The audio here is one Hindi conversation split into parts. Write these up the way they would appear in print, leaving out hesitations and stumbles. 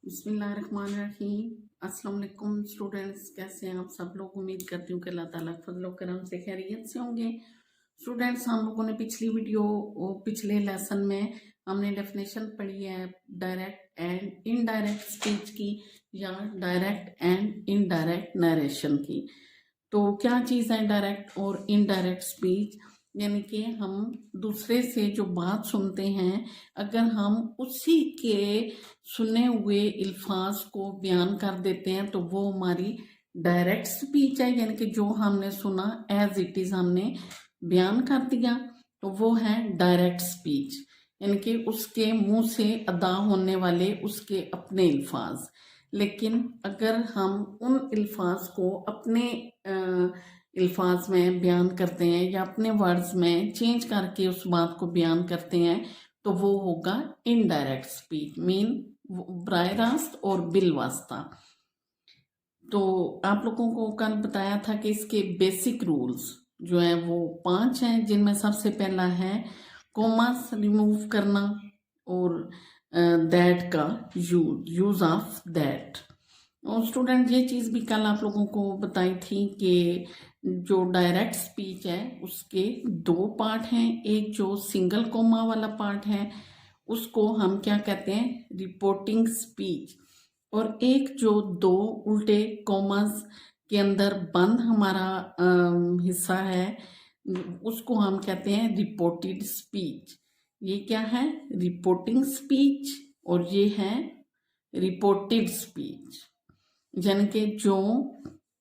बिस्मिल्लाहिर्रहमानिर्रहीम। अस्सलाम वालेकुम स्टूडेंट्स, कैसे हैं आप सब लोग। उम्मीद करती हूँ कि अल्लाह ताला फजल व करम से खैरियत से होंगे। स्टूडेंट्स, हम लोगों ने पिछले लेसन में हमने डेफिनेशन पढ़ी है डायरेक्ट एंड इनडायरेक्ट स्पीच की या डायरेक्ट एंड इनडायरेक्ट नरेशन की। तो क्या चीज़ है डायरेक्ट और इनडायरेक्ट स्पीच? यानी कि हम दूसरे से जो बात सुनते हैं, अगर हम उसी के सुने हुए अल्फाज को बयान कर देते हैं तो वो हमारी डायरेक्ट स्पीच है। यानी कि जो हमने सुना एज इट इज़ हमने बयान कर दिया, तो वो है डायरेक्ट स्पीच। यानी कि उसके मुंह से अदा होने वाले उसके अपने अल्फाज। लेकिन अगर हम उन अल्फाज को अपने अल्फाज में बयान करते हैं या अपने वर्ड्स में चेंज करके उस बात को बयान करते हैं, तो वो होगा इनडायरेक्ट स्पीच, मीन बराह रास्त और बिल वास्ता। तो आप लोगों को कल बताया था कि इसके बेसिक रूल्स जो हैं वो 5 हैं, जिनमें सबसे पहला है कोमास रिमूव करना और दैट का यूज ऑफ दैट। और स्टूडेंट, ये चीज़ भी कल आप लोगों को बताई थी कि जो डायरेक्ट स्पीच है उसके 2 पार्ट हैं। एक जो सिंगल कोमा वाला पार्ट है उसको हम क्या कहते हैं, रिपोर्टिंग स्पीच। और एक जो 2 उल्टे कॉमास के अंदर बंद हमारा हिस्सा है उसको हम कहते हैं रिपोर्टेड स्पीच। ये क्या है, रिपोर्टिंग स्पीच, और ये है रिपोर्टेड स्पीच। यानी कि जो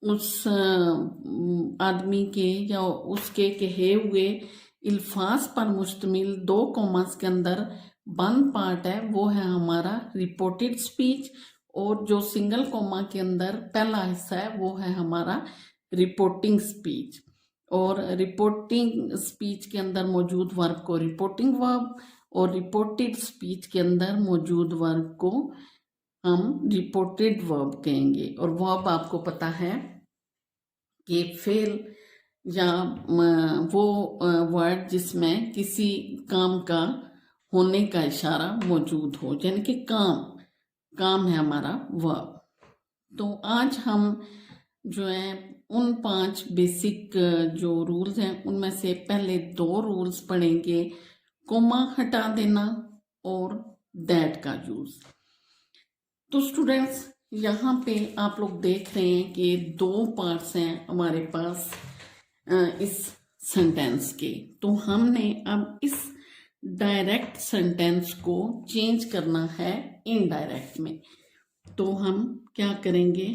उस आदमी के या उसके कहे हुए अल्फाज पर मुश्तमिल 2 कॉमास के अंदर बंद पार्ट है वो है हमारा रिपोर्टेड स्पीच, और जो सिंगल कॉमा के अंदर पहला हिस्सा है वो है हमारा रिपोर्टिंग स्पीच। और रिपोर्टिंग स्पीच के अंदर मौजूद वर्ब को रिपोर्टिंग वर्ब, और रिपोर्टेड स्पीच के अंदर मौजूद वर्ब को हम रिपोर्टेड वर्ब कहेंगे। और वर्ब आपको पता है कि फेल या वो वर्ड जिसमें किसी काम का होने का इशारा मौजूद हो, यानी कि काम है हमारा वर्ब। तो आज हम जो है उन 5 बेसिक जो रूल्स हैं उनमें से पहले 2 रूल्स पढ़ेंगे, कोमा हटा देना और दैट का यूज। तो स्टूडेंट्स, यहाँ पे आप लोग देख रहे हैं कि 2 पार्ट्स हैं हमारे पास इस सेंटेंस के। तो हमने अब इस डायरेक्ट सेंटेंस को चेंज करना है इनडायरेक्ट में। तो हम क्या करेंगे,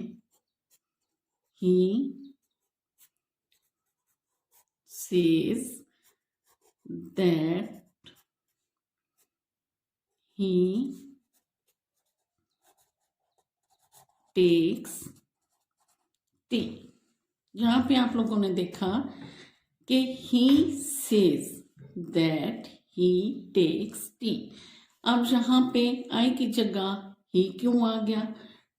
he says that he takes tea. यहाँ पे आप लोगों ने देखा कि he says that he takes tea. अब यहाँ पे आई की जगह ही क्यों आ गया,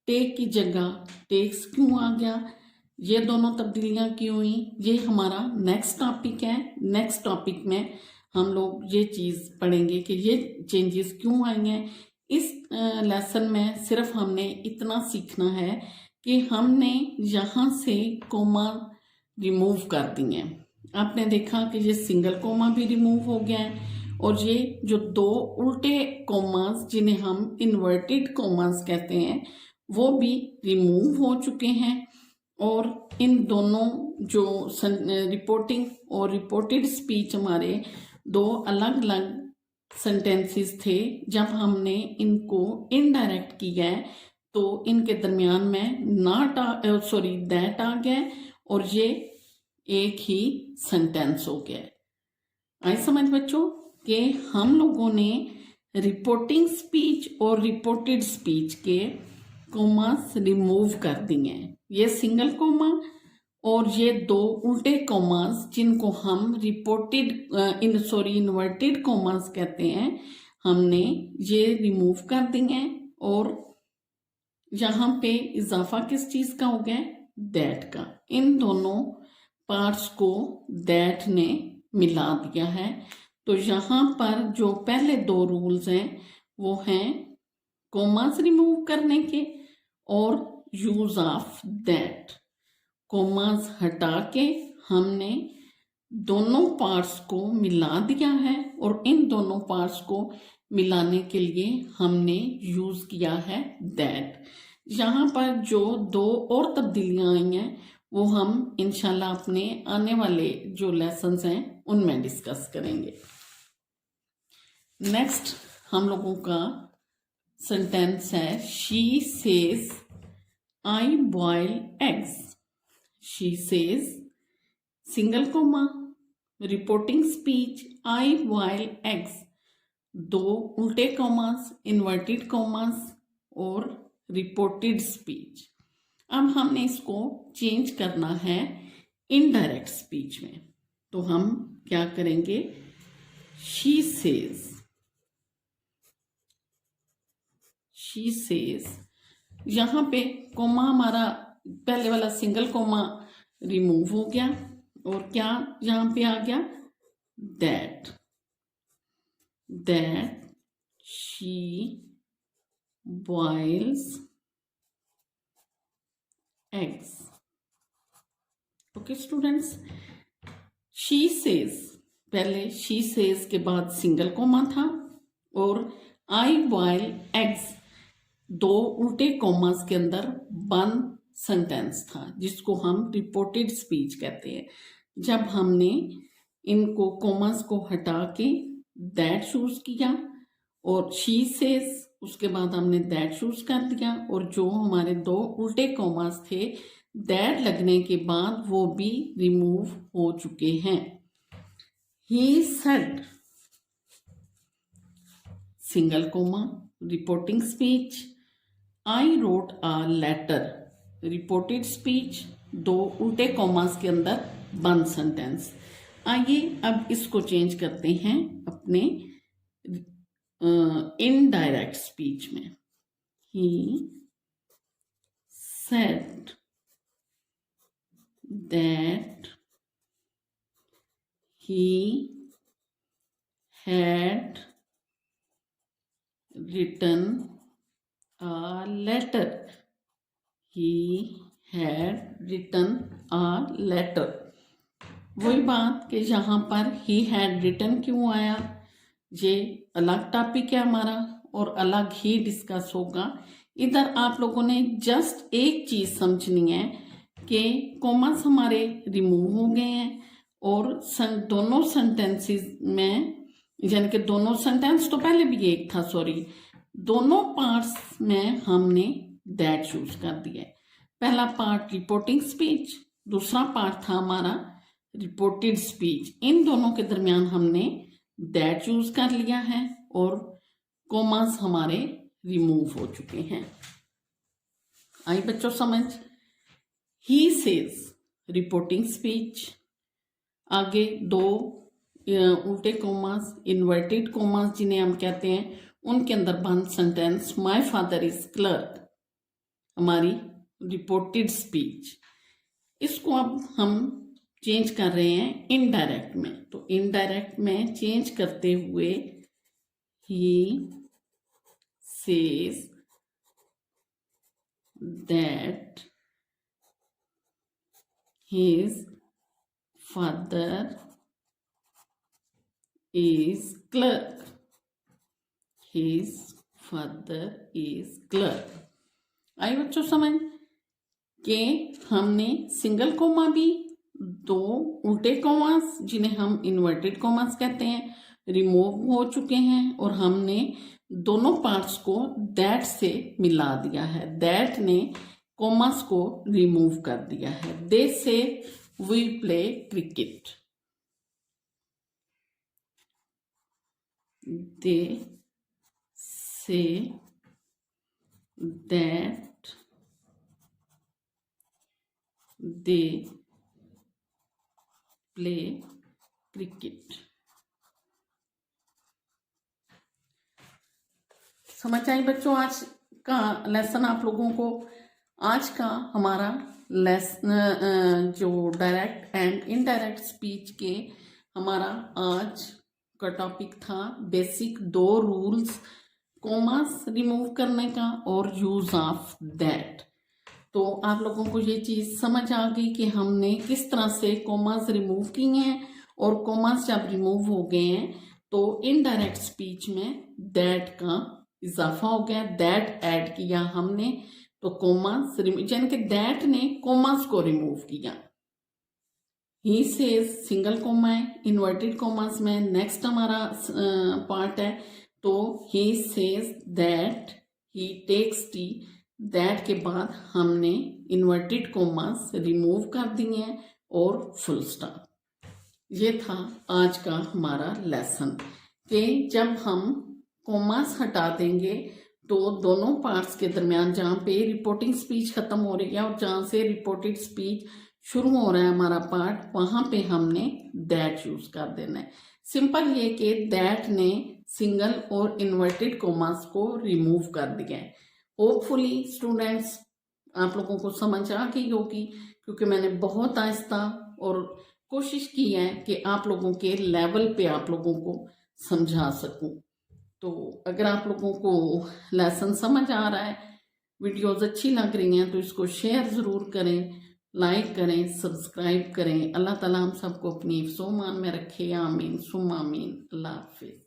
टेक की जगह टेक्स क्यों आ गया, ये दोनों तब्दीलियां क्यों हुई, ये हमारा नेक्स्ट टॉपिक है। नेक्स्ट टॉपिक में हम लोग ये चीज़ पढ़ेंगे कि ये चेंजेस क्यों आई हैं। इस लेसन में सिर्फ हमने इतना सीखना है कि हमने यहाँ से कोमा रिमूव कर दिए हैं। आपने देखा कि ये सिंगल कोमा भी रिमूव हो गया है, और ये जो 2 उल्टे कोमास जिन्हें हम इन्वर्टेड कोमास कहते हैं वो भी रिमूव हो चुके हैं। और इन दोनों जो रिपोर्टिंग और रिपोर्टेड स्पीच हमारे 2 अलग अलग सेंटेंसेस थे। जब हमने इनको इनडायरेक्ट किया है तो इनके दरमियान में दैट आ गया और ये एक ही सेंटेंस हो गया। आई समझ बच्चों कि हम लोगों ने रिपोर्टिंग स्पीच और रिपोर्टेड स्पीच के कोमास रिमूव कर दिए हैं। ये सिंगल कोमा और ये 2 उल्टे कोमास जिनको हम इन्वर्टेड कोमास कहते हैं, हमने ये रिमूव कर दिए हैं। और यहाँ पे इजाफा किस चीज का हो गया, दैट का। इन दोनों पार्ट्स को दैट ने मिला दिया है। तो यहाँ पर जो पहले 2 रूल्स हैं वो हैं कोमास रिमूव करने के और यूज ऑफ दैट। कोमास हटा के हमने दोनों पार्ट्स को मिला दिया है और इन दोनों पार्ट्स को मिलाने के लिए हमने यूज किया है दैट। यहाँ पर जो दो और तब्दीलियां आई हैं वो हम इंशाल्लाह अपने आने वाले जो लेसन्स हैं उनमें डिस्कस करेंगे। नेक्स्ट हम लोगों का सेंटेंस है she says I boil eggs. She says single comma reporting speech I boil eggs, दो उल्टे कॉमास इन्वर्टेड कॉमास और रिपोर्टेड स्पीच। अब हमने इसको चेंज करना है इनडायरेक्ट स्पीच में, तो हम क्या करेंगे शी सेज। शी सेज यहाँ पे कोमा हमारा पहले वाला सिंगल कोमा रिमूव हो गया और क्या यहाँ पे आ गया that. That she boils eggs. Okay students, she says पहले शी सेज के बाद सिंगल कोमा था और आई बॉयल एग्स दो उल्टे कॉमास के अंदर बंद सेंटेंस था जिसको हम रिपोर्टेड स्पीच कहते हैं। जब हमने इनको कॉमास को हटा के दैट चूज किया और शी सेज उसके बाद हमने दैट चूज कर दिया और जो हमारे दो उल्टे कॉमास थे दैट लगने के बाद वो भी रिमूव हो चुके हैं। He said single comma reporting speech I wrote a letter reported speech दो उल्टे कॉमास के अंदर बंद सेंटेंस। आइए अब इसको चेंज करते हैं अपने इनडायरेक्ट स्पीच में। He said that he had written a letter. He had written a letter. वही बात कि यहाँ पर he had written क्यों आया, ये अलग टॉपिक है हमारा और अलग ही डिस्कस होगा। इधर आप लोगों ने जस्ट एक चीज समझनी है कि कॉमास हमारे रिमूव हो गए हैं और दोनों सेंटेंसेस में यानी कि दोनों सेंटेंस तो पहले भी एक था, सॉरी, दोनों पार्ट्स में हमने दैट चूज कर दिया है। पहला पार्ट रिपोर्टिंग स्पीच, दूसरा पार्ट था हमारा रिपोर्टेड स्पीच। इन दोनों के दरमियान हमने दैट चूज कर लिया है और कॉमास हमारे रिमूव हो चुके हैं। आई बच्चों समझ। ही सेज रिपोर्टिंग स्पीच, आगे दो उल्टे कोमास इन्वर्टेड कोमास जिन्हें हम कहते हैं उनके अंदर बंद sentence my father is clerk, हमारी रिपोर्टेड स्पीच। इसको अब हम चेंज कर रहे हैं इनडायरेक्ट में, तो इनडायरेक्ट में चेंज करते हुए ही says that his father is clerk. His father is clerk. आई बच्चों समझ कि हमने सिंगल कोमा भी दो उल्टे कोमास जिन्हें हम इन्वर्टेड कोमास कहते हैं रिमूव हो चुके हैं और हमने दोनों पार्ट्स को दैट से मिला दिया है। दैट ने कोमास को रिमूव कर दिया है। They say we play cricket. They say that they play cricket. समझ आई बच्चों आज का लेसन आप लोगों को? आज का हमारा लेसन जो डायरेक्ट एंड इनडायरेक्ट स्पीच के हमारा आज का टॉपिक था बेसिक दो रूल्स कोमास रिमूव करने का और यूज ऑफ दैट। तो आप लोगों को ये चीज समझ आ गई कि हमने किस तरह से कोमास रिमूव किए हैं, और कोमास जब रिमूव हो गए हैं तो इनडायरेक्ट स्पीच में दैट का इजाफा हो गया, दैट ऐड किया हमने, तो कोमास यानी कि दैट ने कोमास को रिमूव किया। ही सेज सिंगल कोमा है, इन्वर्टेड कोमास में नेक्स्ट हमारा पार्ट है, तो he says that he takes tea, that के बाद हमने इन्वर्टेड कोमास रिमूव कर दिए हैं और फुल स्टॉप। ये था आज का हमारा लेसन कि जब हम कोमास हटा देंगे तो दोनों पार्ट्स के दरमियान जहाँ पे रिपोर्टिंग स्पीच खत्म हो रही है और जहाँ से रिपोर्टेड स्पीच शुरू हो रहा है हमारा पार्ट, वहां पे हमने दैट यूज कर देना है। सिंपल ये कि दैट ने सिंगल और इन्वर्टेड कोमास को रिमूव कर दिया है। होपफुली स्टूडेंट्स आप लोगों को समझ आ गई होगी, क्योंकि मैंने बहुत आहिस्ता और कोशिश की है कि आप लोगों के लेवल पे आप लोगों को समझा सकूं। तो अगर आप लोगों को लेसन समझ आ रहा है, वीडियोस अच्छी लग रही हैं, तो इसको शेयर ज़रूर करें, लाइक करें, सब्सक्राइब करें। अल्लाह ताला हम सबको अपनी हिफ्ज़ो-मान में रखे। आमीन सुम्मा आमीन। अल्लाह हाफिज़।